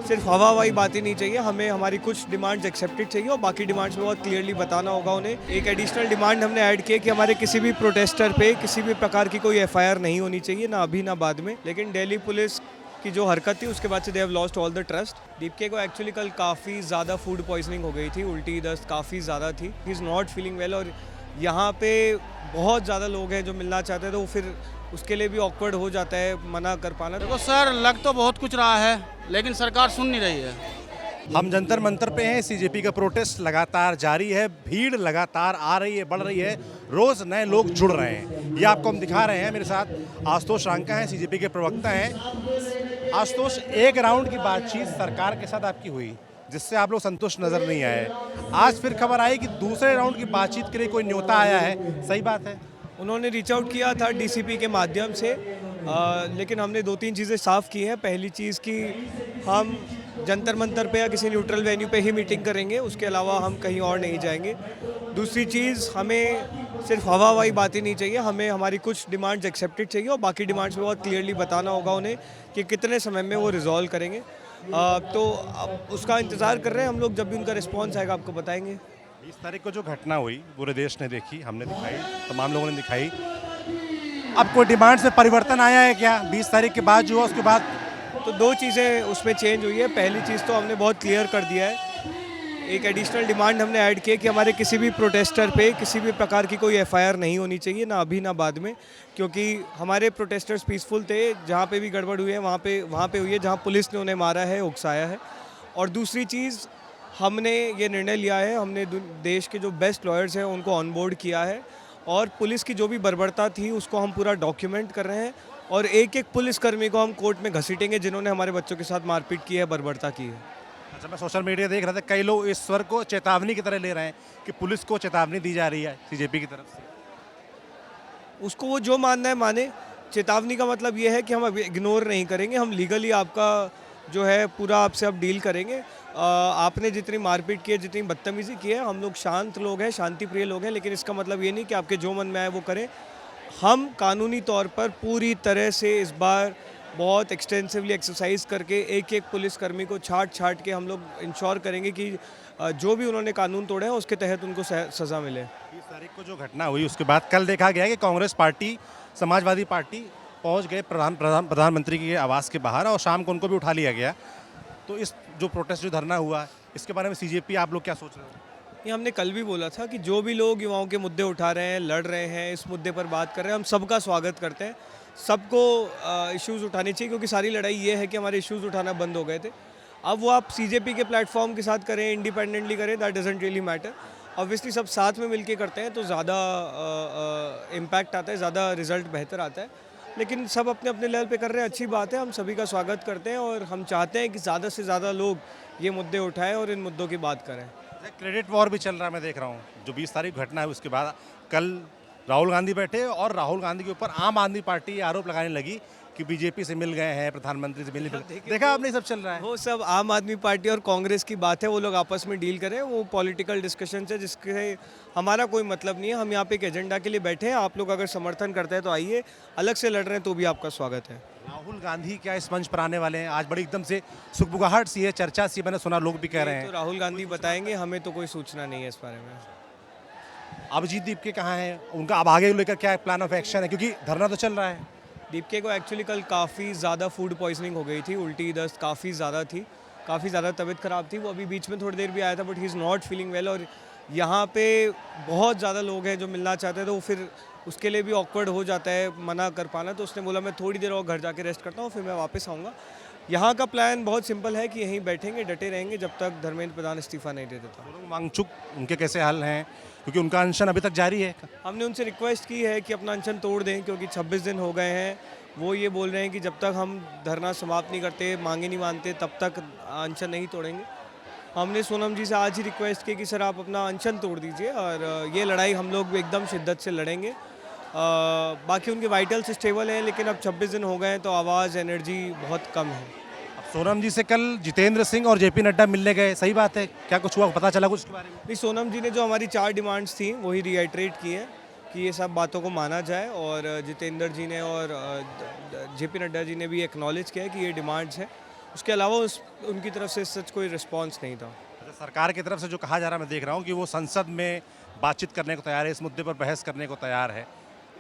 सिर्फ हवाई बातें नहीं चाहिए, हमें हमारी कुछ डिमांड्स एक्सेप्टेड चाहिए और बाकी डिमांड्स में बहुत क्लियरली बताना होगा उन्हें। एक एडिशनल डिमांड हमने ऐड की है कि हमारे किसी भी प्रोटेस्टर पे किसी भी प्रकार की कोई एफआईआर नहीं होनी चाहिए, ना अभी ना बाद में। लेकिन दिल्ली पुलिस की जो हरकत थी उसके बाद से they have lost all the trust. Dipke को एक्चुअली कल काफ़ी ज़्यादा फूड पॉइजनिंग हो गई थी, उल्टी दस्त काफ़ी ज़्यादा थी। He is not feeling well और यहाँ पे बहुत ज़्यादा लोग हैं जो मिलना चाहते हैं, तो फिर उसके लिए भी ऑकवर्ड हो जाता है मना कर पाना। देखो सर, लग तो बहुत कुछ रहा है लेकिन सरकार सुन नहीं रही है। हम जंतर मंतर पे हैं। सीजेपी का प्रोटेस्ट लगातार जारी है, भीड़ लगातार आ रही है, बढ़ रही है, रोज नए लोग जुड़ रहे हैं। ये आपको हम दिखा रहे हैं। मेरे साथ आशुतोष रांका हैं, सीजेपी के प्रवक्ता हैं। आशुतोष, एक राउंड की बातचीत सरकार के साथ आपकी हुई जिससे आप लोग संतुष्ट नजर नहीं आए। आज फिर खबर आई कि दूसरे राउंड की बातचीत के लिए कोई न्योता आया है, सही बात है? उन्होंने रीच आउट किया था डीसीपी के माध्यम से, लेकिन हमने दो तीन चीज़ें साफ़ की हैं। पहली चीज़ कि हम जंतर मंतर पे या किसी न्यूट्रल वेन्यू पे ही मीटिंग करेंगे, उसके अलावा हम कहीं और नहीं जाएंगे। दूसरी चीज़, हमें सिर्फ हवाई बातें नहीं चाहिए, हमें हमारी कुछ डिमांड्स एक्सेप्टेड चाहिए और बाकी डिमांड्स में बहुत क्लियरली बताना होगा उन्हें कि कितने समय में वो रिजॉल्व करेंगे। तो अब उसका इंतज़ार कर रहे हैं हम लोग। जब भी उनका रिस्पॉन्स आएगा आपको बताएंगे। 20 तारीख को जो घटना हुई पूरे देश ने देखी, हमने दिखाई, तमाम लोगों ने दिखाई। अब कोई डिमांड्स में परिवर्तन आया है क्या 20 तारीख के बाद जो हुआ उसके बाद? तो दो चीज़ें उसमें चेंज हुई है। पहली चीज़ तो हमने बहुत क्लियर कर दिया है, एक एडिशनल डिमांड हमने ऐड की है कि हमारे किसी भी प्रोटेस्टर पे किसी भी प्रकार की कोई एफआईआर नहीं होनी चाहिए, ना अभी ना बाद में, क्योंकि हमारे प्रोटेस्टर्स पीसफुल थे। जहाँ पे भी गड़बड़ हुई है वहाँ पे हुई है जहाँ पुलिस ने उन्हें मारा है, उकसाया है। और दूसरी चीज़, हमने ये निर्णय लिया है, हमने देश के जो बेस्ट लॉयर्स हैं उनको ऑनबोर्ड किया है और पुलिस की जो भी बर्बरता थी उसको हम पूरा डॉक्यूमेंट कर रहे हैं और एक एक पुलिसकर्मी को हम कोर्ट में घसीटेंगे जिन्होंने हमारे बच्चों के साथ मारपीट की है, बर्बरता की है। अच्छा, मैं सोशल मीडिया देख रहा था, कई लोग इस स्वर को चेतावनी की तरह ले रहे हैं कि पुलिस को चेतावनी दी जा रही है सीजेपी की तरफ से। उसको वो जो मानना है माने। चेतावनी का मतलब ये है कि हम अब इग्नोर नहीं करेंगे, हम लीगली आपका जो है पूरा आपसे अब डील करेंगे। आपने जितनी मारपीट की है, जितनी बदतमीज़ी की है, हम लोग शांत लोग हैं, शांति प्रिय लोग हैं, लेकिन इसका मतलब ये नहीं कि आपके जो मन में आए वो करें। हम कानूनी तौर पर पूरी तरह से इस बार बहुत एक्सटेंसिवली एक्सरसाइज करके एक एक पुलिसकर्मी को छाट के हम लोग इंश्योर करेंगे कि जो भी उन्होंने कानून तोड़े हैं उसके तहत उनको सज़ा मिले। 20 तारीख को जो घटना हुई उसके बाद कल देखा गया कि कांग्रेस पार्टी, समाजवादी पार्टी पहुंच गए प्रधानमंत्री के आवास के बाहर और शाम को उनको भी उठा लिया गया। तो इस जो प्रोटेस्ट, जो धरना हुआ, इसके बारे में सीजेपी आप लोग क्या सोच रहे हो? ये हमने कल भी बोला था कि जो भी लोग युवाओं के मुद्दे उठा रहे हैं, लड़ रहे हैं, इस मुद्दे पर बात कर रहे हैं, हम सबका स्वागत करते हैं। सबको इश्यूज़ उठाने चाहिए, क्योंकि सारी लड़ाई ये है कि हमारे इश्यूज़ उठाना बंद हो गए थे। अब वो आप सीजेपी के प्लेटफॉर्म के साथ करें, इंडिपेंडेंटली करें, that doesn't really matter. Obviously सब साथ में मिलके करते हैं तो ज़्यादा इम्पैक्ट आता है, ज़्यादा रिजल्ट बेहतर आता है। लेकिन सब अपने अपने लेवल पे कर रहे हैं, अच्छी बात है, हम सभी का स्वागत करते हैं और हम चाहते हैं कि ज़्यादा से ज़्यादा लोग ये मुद्दे उठाएं और इन मुद्दों की बात करें। क्रेडिट वॉर भी चल रहा है, मैं देख रहा हूँ। जो 20 तारीख घटना है उसके बाद कल राहुल गांधी बैठे और राहुल गांधी के ऊपर आम आदमी पार्टी आरोप लगाने लगी कि बीजेपी से मिल गए हैं, प्रधानमंत्री से मिल गए। देखा आपने, सब चल रहा है। वो सब आम आदमी पार्टी और कांग्रेस की बात है, वो लोग आपस में डील करें, वो पॉलिटिकल डिस्कशन है जिसके हमारा कोई मतलब नहीं है। हम यहाँ पे एक एजेंडा के लिए बैठे हैं, आप लोग अगर समर्थन करते हैं तो आइए, अलग से लड़ रहे हैं तो भी आपका स्वागत है। राहुल गांधी क्या इस मंच पर आने वाले हैं? आज बड़ी एकदम से सुखबुगाहट सी है, चर्चा सी, मैंने सुना, लोग भी कह रहे हैं। तो राहुल गांधी बताएंगे, हमें तो कोई सूचना नहीं है इस बारे में। अभिजीत दीपके कहाँ हैं? उनका अब आगे लेकर क्या प्लान ऑफ एक्शन है, क्योंकि धरना तो चल रहा है? दीपके को एक्चुअली कल काफ़ी ज़्यादा फूड पॉइजनिंग हो गई थी, उल्टी दस्त काफ़ी ज़्यादा थी, काफ़ी ज़्यादा तबीयत ख़राब थी। वो अभी बीच में थोड़ी देर भी आया था, but he is not feeling well और यहाँ पे बहुत ज़्यादा लोग हैं जो मिलना चाहते हैं, तो फिर उसके लिए भी ऑकवर्ड हो जाता है मना कर पाना। तो उसने बोला मैं थोड़ी देर और घर जाके रेस्ट करता हूँ, फिर मैं वापस आऊँगा। यहाँ का प्लान बहुत सिंपल है कि यहीं बैठेंगे, डटे रहेंगे जब तक धर्मेंद्र प्रधान इस्तीफा नहीं दे देता। सोनम वांगचुक, उनके कैसे हाल हैं, क्योंकि उनका अनशन अभी तक जारी है? हमने उनसे रिक्वेस्ट की है कि अपना अनशन तोड़ दें, क्योंकि 26 दिन हो गए हैं। वो ये बोल रहे हैं कि जब तक हम धरना समाप्त नहीं करते, मांगे नहीं मानते, तब तक अनशन नहीं तोड़ेंगे। हमने सोनम जी से आज ही रिक्वेस्ट की कि सर आप अपना अनशन तोड़ दीजिए और ये लड़ाई हम लोग एकदम शिद्दत से लड़ेंगे। बाकी उनके वाइटल्स स्टेबल हैं, लेकिन अब 26 दिन हो गए हैं तो आवाज़, एनर्जी बहुत कम है। अब सोनम जी से कल जितेंद्र सिंह और जेपी नड्डा मिलने गए, सही बात है? क्या कुछ हुआ, पता चला कुछ उसके बारे में? नहीं, सोनम जी ने जो हमारी 4 डिमांड्स थी वही रीआइट्रेट की है कि ये सब बातों को माना जाए और जितेंद्र जी ने और जेपी नड्डा जी ने भी एक्नॉलेज किया है कि ये डिमांड्स हैं उसके अलावा उनकी तरफ से सच कोई रिस्पॉन्स नहीं था। अच्छा, सरकार की तरफ से जो कहा जा रहा है, मैं देख रहा हूँ कि वो संसद में बातचीत करने को तैयार है, इस मुद्दे पर बहस करने को तैयार है।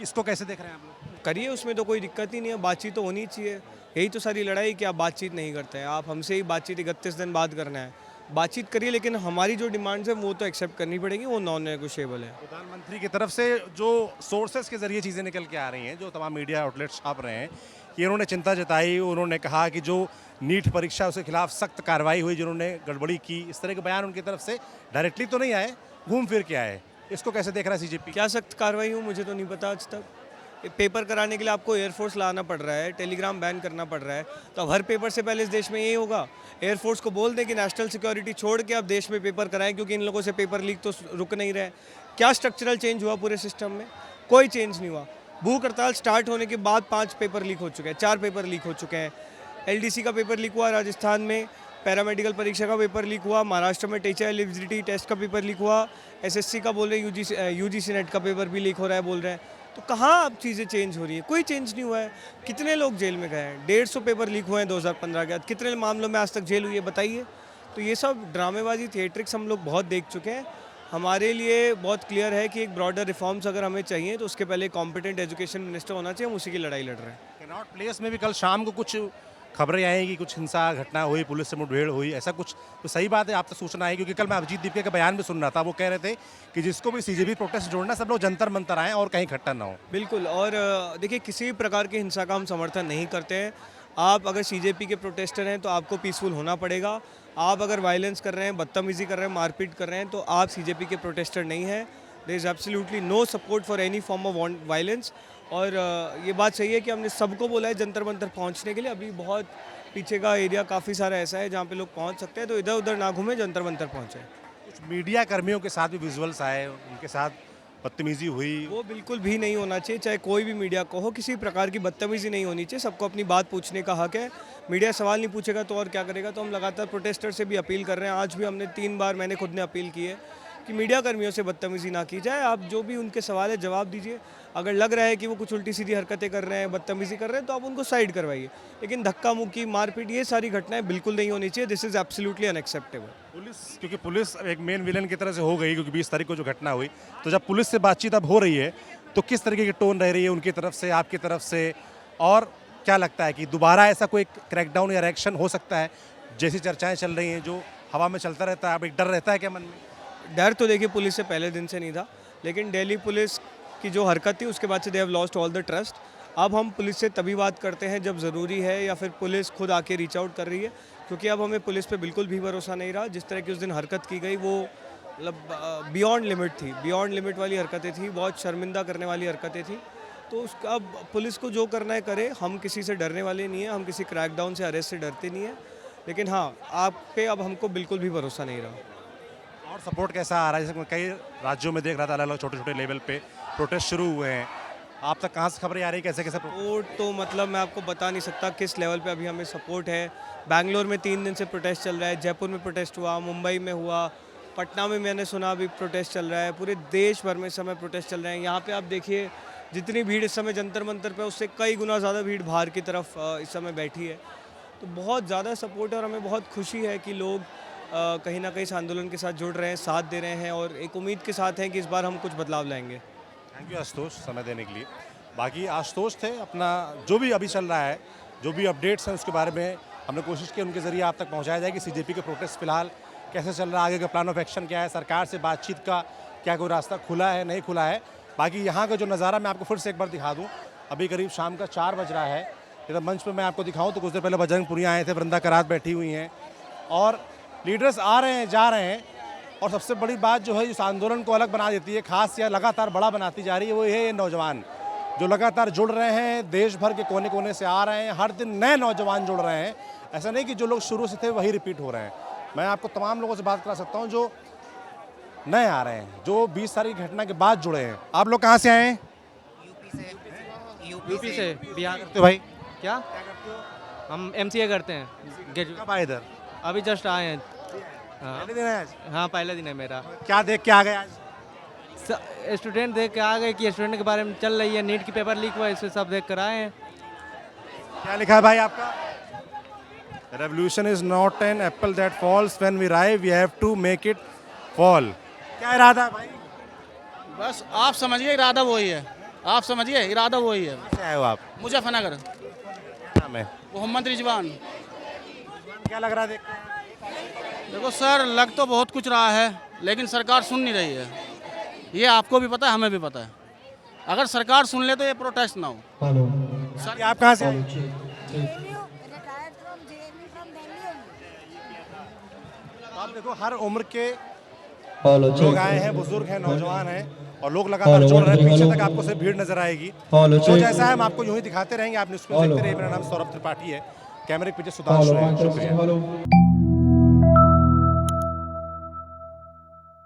इसको कैसे देख रहे हैं आप लोग? करिए, उसमें तो कोई दिक्कत ही नहीं है, बातचीत तो होनी चाहिए। यही तो सारी लड़ाई कि आप बातचीत नहीं करते हैं, आप हमसे ही बातचीत 31 दिन बाद करना है। बातचीत करिए, लेकिन हमारी जो डिमांड्स है वो तो एक्सेप्ट करनी पड़ेगी, वो नॉन नेगोशिएबल है। प्रधानमंत्री की तरफ से जो सोर्सेस के जरिए चीज़ें निकल के आ रही हैं, जो तमाम मीडिया आउटलेट छाप रहे हैं, कि उन्होंने चिंता जताई, उन्होंने कहा कि जो नीट परीक्षा उसके खिलाफ सख्त कार्रवाई हुई, जिन्होंने गड़बड़ी की, इस तरह के बयान उनकी तरफ से डायरेक्टली तो नहीं आए, घूम फिर के आए। इसको कैसे देख रहा है सीजेपी? क्या सख्त कार्रवाई हो मुझे तो नहीं पता आज तक। पेपर कराने के लिए आपको एयरफोर्स लाना पड़ रहा है, टेलीग्राम बैन करना पड़ रहा है, तो अब हर पेपर से पहले इस देश में यही होगा। एयरफोर्स को बोल दें कि नेशनल सिक्योरिटी छोड़ के अब देश में पेपर कराएं, क्योंकि इन लोगों से पेपर लीक तो रुक नहीं रहे। क्या स्ट्रक्चरल चेंज हुआ पूरे सिस्टम में? कोई चेंज नहीं हुआ। भूख हड़ताल स्टार्ट होने के बाद 5 पेपर लीक हो चुके हैं, 4 पेपर लीक हो चुके हैं। LDC का पेपर लीक हुआ राजस्थान में, पैरामेडिकल परीक्षा का पेपर लीक हुआ, महाराष्ट्र में टीचर एलिजिबिलिटी टेस्ट का पेपर लीक हुआ, SSC का बोल रहे हैं, UGC नेट का पेपर भी लीक हो रहा है बोल रहे हैं। तो कहाँ अब चीज़ें चेंज हो रही है? कोई चेंज नहीं हुआ है। कितने लोग जेल में गए हैं? 150 पेपर लीक हुए हैं 2015 के बाद। कितने मामलों में आज तक जेल हुई है बताइए? तो ये सब ड्रामेबाजी, थिएट्रिक्स हम लोग बहुत देख चुके हैं। हमारे लिए बहुत क्लियर है कि एक ब्रॉडर रिफॉर्म्स अगर हमें चाहिए तो उसके पहले कॉम्पिटेंट एजुकेशन मिनिस्टर होना चाहिए। हम उसी की लड़ाई लड़ रहे हैं। कैनॉट प्लेस में भी कल शाम को कुछ खबरें आई कि कुछ हिंसा घटना हुई, पुलिस से मुठभेड़ हुई, ऐसा कुछ तो सही बात है? आप तो सूचना है, क्योंकि कल मैं अभिजीत दीपके का बयान भी सुन रहा था, वो कह रहे थे कि जिसको भी सीजेपी प्रोटेस्ट जोड़ना, सब लोग जंतर मंतर आएँ और कहीं इकट्ठा ना हो। बिल्कुल। और देखिए, किसी भी प्रकार की हिंसा का हम समर्थन नहीं करते हैं। आप अगर CJP के प्रोटेस्टर हैं तो आपको पीसफुल होना पड़ेगा। आप अगर वायलेंस कर रहे हैं, बदतमीजी कर रहे हैं, मारपीट कर रहे हैं, तो आप CJP के प्रोटेस्टर नहीं हैं। There is absolutely no support for any form of violence. और ये बात सही है कि हमने सबको बोला है जंतर मंतर पहुंचने के लिए। अभी बहुत पीछे का एरिया काफ़ी सारा ऐसा है जहाँ पे लोग पहुंच सकते हैं, तो इधर उधर ना घूमें, जंतर मंतर पहुंचे। कुछ मीडिया कर्मियों के साथ भी विजुअल्स आए, उनके साथ बदतमीजी हुई। वो बिल्कुल भी नहीं होना चाहिए, चाहे कोई भी मीडिया को हो, किसी प्रकार की बदतमीजी नहीं होनी चाहिए। सबको अपनी बात पूछने का हक है। मीडिया सवाल नहीं पूछेगा तो और क्या करेगा? तो हम लगातार प्रोटेस्टर से भी अपील कर रहे हैं। आज भी हमने 3 बार मैंने खुद ने अपील की है कि मीडिया कर्मियों से बदतमीजी ना की जाए। आप जो भी उनके सवाल है जवाब दीजिए। अगर लग रहा है कि वो कुछ उल्टी सीधी हरकतें कर रहे हैं, बदतमीजी कर रहे हैं, तो आप उनको साइड करवाइए। लेकिन धक्का मुक्की, मारपीट, ये सारी घटनाएं बिल्कुल नहीं होनी चाहिए। This is absolutely unacceptable. क्योंकि पुलिस एक मेन विलन की तरह से हो गई, क्योंकि 20 तारीख को जो घटना हुई, तो जब पुलिस से बातचीत अब हो रही है तो किस तरीके की टोन रह रही है उनकी तरफ से, आपकी तरफ से? और क्या लगता है कि दोबारा ऐसा कोई क्रैकडाउन या रिएक्शन हो सकता है? जैसी चर्चाएं चल रही हैं, जो हवा में चलता रहता है, अब एक डर रहता है क्या मन में? डर तो देखिए पुलिस से पहले दिन से नहीं था, लेकिन दिल्ली पुलिस की जो हरकत थी उसके बाद से they have lost all the trust. अब हम पुलिस से तभी बात करते हैं जब ज़रूरी है, या फिर पुलिस खुद आके रीच आउट कर रही है, क्योंकि अब हमें पुलिस पे बिल्कुल भी भरोसा नहीं रहा। जिस तरह की उस दिन हरकत की गई वो मतलब बियॉन्ड लिमिट थी, बियॉन्ड लिमिट वाली हरकतें थी, बहुत शर्मिंदा करने वाली हरकतें थी। तो उसका अब पुलिस को जो करना है करे, हम किसी से डरने वाले नहीं हैं, हम किसी क्रैकडाउन से, अरेस्ट से डरते नहीं हैं। लेकिन हाँ, आप पे अब हमको बिल्कुल भी भरोसा नहीं रहा। और सपोर्ट कैसा आ रहा है? जैसे मैं कई राज्यों में देख रहा था, अलग अलग छोटे छोटे लेवल पे प्रोटेस्ट शुरू हुए हैं, आप तक कहाँ से खबरें आ रही है, कैसे कैसे? सपोर्ट तो मतलब मैं आपको बता नहीं सकता किस लेवल पे अभी हमें सपोर्ट है। बैंगलोर में 3 दिन से प्रोटेस्ट चल रहा है, जयपुर में प्रोटेस्ट हुआ, मुंबई में हुआ, पटना में मैंने सुना अभी प्रोटेस्ट चल रहा है, पूरे देश भर में इस समय प्रोटेस्ट चल रहे हैं। यहाँ पे आप देखिए जितनी भीड़ इस समय जंतर मंतर पे, उससे कई गुना ज़्यादा भीड़ बाहर की तरफ इस समय बैठी है। तो बहुत ज़्यादा सपोर्ट है और हमें बहुत खुशी है कि लोग कहीं ना कहीं इस आंदोलन के साथ जुड़ रहे हैं, साथ दे रहे हैं, और एक उम्मीद के साथ हैं कि इस बार हम कुछ बदलाव लाएंगे। थैंक यू आशुतोष समय देने के लिए। बाकी आशुतोष थे, अपना जो भी अभी चल रहा है, जो भी अपडेट्स हैं उसके बारे में हमने कोशिश की उनके ज़रिए आप तक पहुंचाया जाए कि सीजेपी के प्रोटेस्ट फिलहाल कैसे चल रहा है, आगे का प्लान ऑफ एक्शन क्या है, सरकार से बातचीत का क्या कोई रास्ता खुला है, नहीं खुला है। बाकी यहाँ का जो नज़ारा मैं आपको फिर से एक बार दिखा दूँ, अभी करीब शाम का 4 बज रहा है। इधर मंच पर मैं आपको दिखाऊँ तो कुछ देर पहले बजरंग पुनिया आए थे, वृंदा करात बैठी हुई हैं, और लीडर्स आ रहे हैं, जा रहे हैं। और सबसे बड़ी बात जो है इस आंदोलन को अलग बना देती है, खास या लगातार बड़ा बनाती जा रही है, वो ये है ये नौजवान जो लगातार जुड़ रहे हैं, देश भर के कोने कोने से आ रहे हैं, हर दिन नए नौजवान जुड़ रहे हैं। ऐसा नहीं कि जो लोग शुरू से थे वही रिपीट हो रहे हैं। मैं आपको तमाम लोगों से बात करा सकता हूँ जो नए आ रहे हैं, जो 20 तारीख घटना के बाद जुड़े हैं। आप लोग कहाँ से आए हैं? यूपी से, बिहार। तो भाई क्या करते हो? हम MCA करते हैं। कब आए इधर? अभी जस्ट आए हैं। हाँ पहले दिन है आज? हाँ, पहला दिन है मेरा। क्या देख के आ गए आज? स्टूडेंट देख के आ गए कि स्टूडेंट के बारे में चल रही है, नीट की पेपर लीक हुआ है, इससे सब देख कर आए हैं। क्या लिखा है भाई आपका? Revolution is not an apple that falls when we ripe we have to make it fall. क्या इरादा है भाई? बस आप समझिए इरादा वही है, आप समझिए इरादा वही है। कहाँ से आए हो आप? मुजफ्फरनगर। नाम है? मोहम्मद रिजवान। क्या लग रहा है देख के? देखो सर, लग तो बहुत कुछ रहा है लेकिन सरकार सुन नहीं रही है। ये आपको भी पता है, हमें भी पता है। अगर सरकार सुन ले तो ये प्रोटेस्ट ना हो। ये आप कहाँ से आए? retired from JNU from Delhi only. आप देखो हर उम्र के लोग आए हैं, बुजुर्ग हैं, नौजवान हैं और लोग लगातार जुड़ रहे हैं। पीछे तक आपको सिर्फ भीड़ नजर आएगी। तो जैसा है हम आपको यूं ही दिखाते रहेंगे। आप न्यूज़ देखते रहिए। मेरा नाम सौरभ त्रिपाठी है, कैमरे के पीछे सुधांशु है। शुक्रिया।